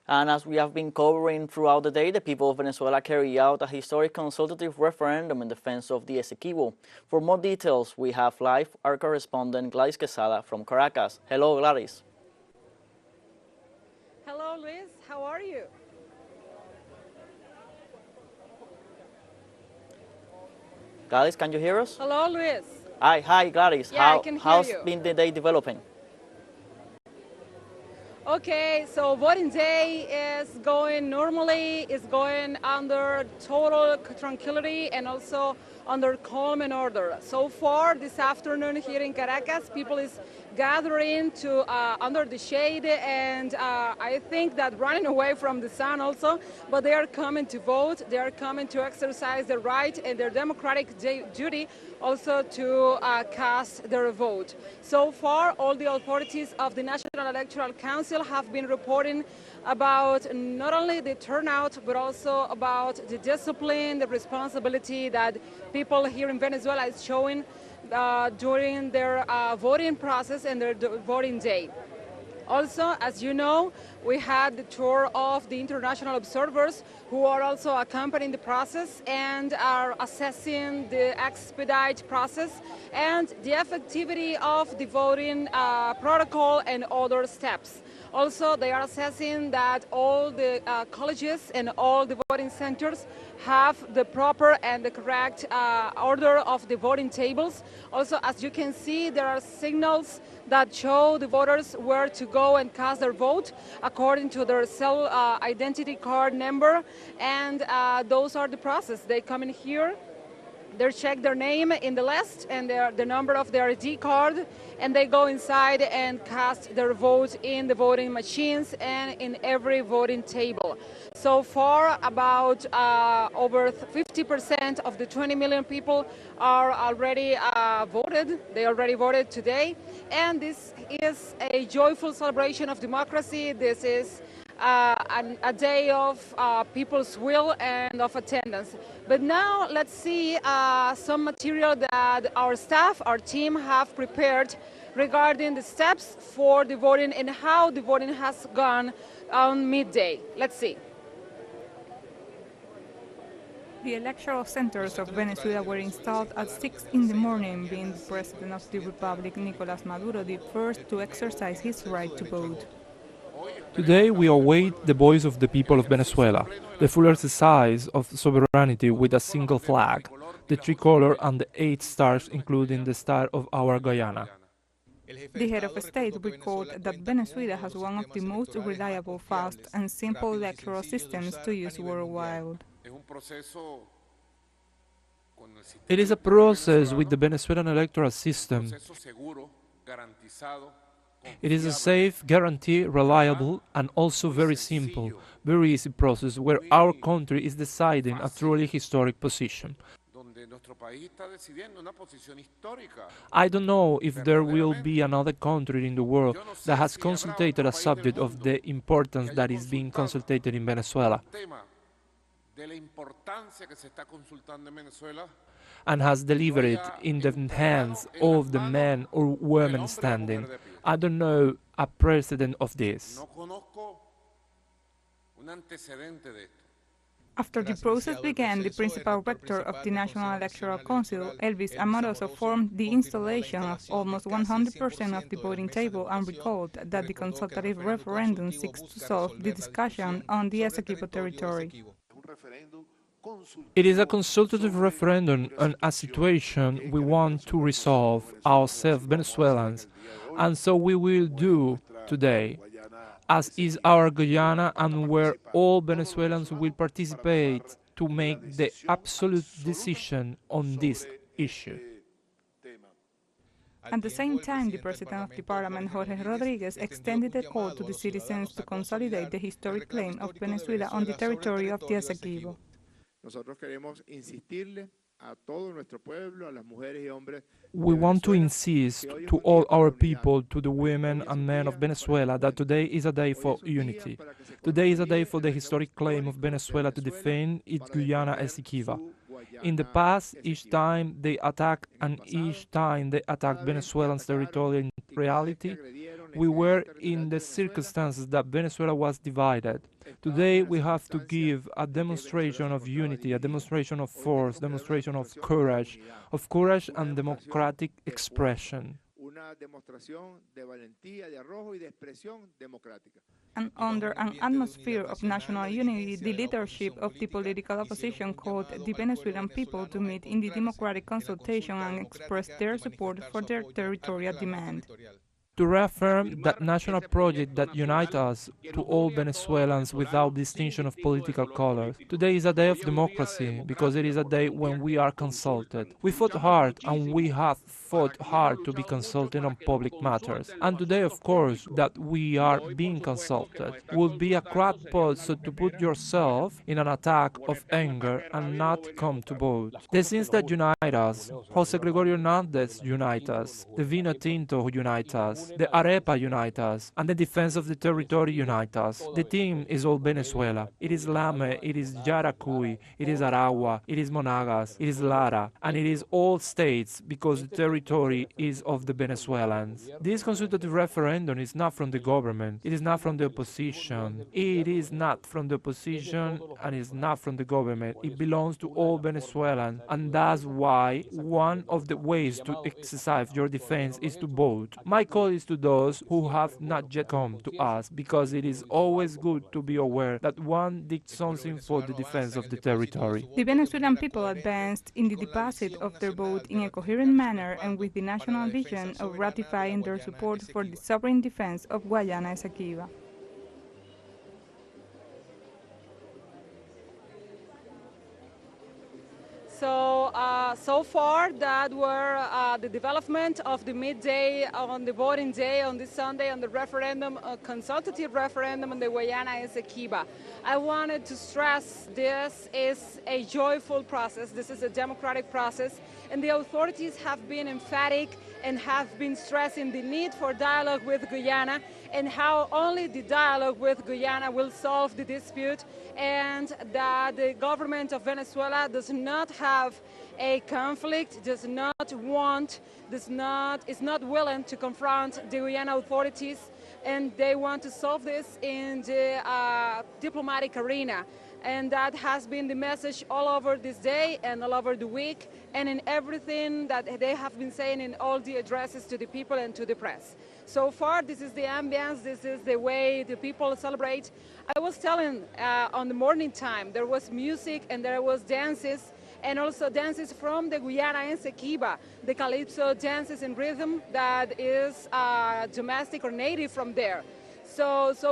And as we have been covering throughout the day, the people of Venezuela carry out a historic consultative referendum in defense of the Essequibo. For more details, we have live our correspondent Gladys Quesada from Caracas. Hello, Gladys. Hello, Luis. How are you? Gladys, can you hear us? Hello, Luis. Hi, Gladys. Yeah, I can hear how's you. been the day developing? Okay, so voting day is going normally, is going under total tranquility and also under calm and order. So far this afternoon here in Caracas, people is gathering to under the shade, and I think that running away from the sun also, but they are coming to vote, they are coming to exercise their right and their democratic duty also to cast their vote. So far, all the authorities of the National Electoral Council have been reporting about not only the turnout, but also about the discipline, the responsibility that people here in Venezuela is showing during their voting process and their voting day. Also, as you know, we had the tour of the international observers who are also accompanying the process and are assessing the expedite process and the effectivity of the voting protocol and other steps. Also, they are assessing that all the colleges and all the voting centers have the proper and the correct order of the voting tables. Also, as you can see, there are signals that show the voters where to go and cast their vote according to their cell identity card number, and those are the process. They come in here, they check their name in the list and the number of their ID card, and they go inside and cast their vote in the voting machines and in every voting table. So far, about over 50% of the 20 million people are already voted. They already voted today, and this is a joyful celebration of democracy. This is a day of people's will and of attendance. But now let's see some material that our staff, our team have prepared regarding the steps for the voting and how the voting has gone on midday. Let's see. The electoral centers of Venezuela were installed at 6 in the morning, being the president of the republic, Nicolás Maduro, the first to exercise his right to vote. Today we await the voice of the people of Venezuela, the full exercise of sovereignty with a single flag, the tricolor and the 8 stars including the star of our Guyana. The head of state recalled that Venezuela has one of the most reliable, fast and simple electoral systems to use worldwide. It is a process with the Venezuelan electoral system. It is a safe, guaranteed, reliable and also very simple, very easy process where our country is deciding a truly historic position. I don't know if there will be another country in the world that has consulted a subject of the importance that is being consulted in Venezuela and has delivered it in the hands of the men or women standing. I don't know a precedent of this. After the process began, the principal rector of the National Electoral Council, Elvis Amoroso, formed the installation of almost 100% of the voting table and recalled that the consultative referendum seeks to solve the discussion on the Essequibo territory. It is a consultative referendum on a situation we want to resolve ourselves Venezuelans, and so we will do today, as is our Guyana, and where all Venezuelans will participate to make the absolute decision on this issue. At the same time, the President of the Parliament, Jorge Rodriguez, extended a call to the citizens to consolidate the historic claim of Venezuela on the territory of the Essequibo. We want to insist to all our people, to the women and men of Venezuela, that today is a day for unity. Today is a day for the historic claim of Venezuela to defend its Guyana Essequibo. In the past, each time they attacked Venezuelans' territorial reality, We were in the circumstances that Venezuela was divided. Today we have to give a demonstration of unity, a demonstration of force, demonstration of courage and democratic expression. And under an atmosphere of national unity, the leadership of the political opposition called the Venezuelan people to meet in the democratic consultation and express their support for their territorial demand. To reaffirm that national project that unites us to all Venezuelans without distinction of political colors. Today is a day of democracy because it is a day when we are consulted. We fought hard and we have fought hard to be consulted on public matters. And today, of course, that we are being consulted would be a crackpot so to put yourself in an attack of anger and not come to vote. The things that unite us, Jose Gregorio Hernandez unite us, the Vino Tinto unite us, the arepa unite us, and the defense of the territory unite us. The team is all Venezuela. It is Lame, it is Yaracuy, it is Aragua, it is Monagas, it is Lara, and it is all states because the territory is of the Venezuelans. This consultative referendum is not from the government, it is not from the opposition. It is not from the opposition and it is not from the government. It belongs to all Venezuelans, and that's why one of the ways to exercise your defense is to vote. My call is to those who have not yet come to us, because it is always good to be aware that one did something for the defense of the territory. The Venezuelan people advanced in the deposit of their vote in a coherent manner and with the national vision of ratifying their support for the sovereign defense of Guayana Essequibo. So far that were the development of the midday on the voting day on this Sunday on the referendum, consultative referendum on the Guayana Essequibo. I wanted to stress this is a joyful process, this is a democratic process, and the authorities have been emphatic and have been stressing the need for dialogue with Guyana and how only the dialogue with Guyana will solve the dispute, and that the government of Venezuela does not have a conflict, is not willing to confront the Guyana authorities, and they want to solve this in the diplomatic arena. And that has been the message all over this day and all over the week and in everything that they have been saying in all the addresses to the people and to the press. So far, this is the ambience, this is the way the people celebrate. I was telling on the morning time, there was music and there was dances, and also dances from the Guyana Essequibo, the calypso dances in rhythm that is domestic or native from there. So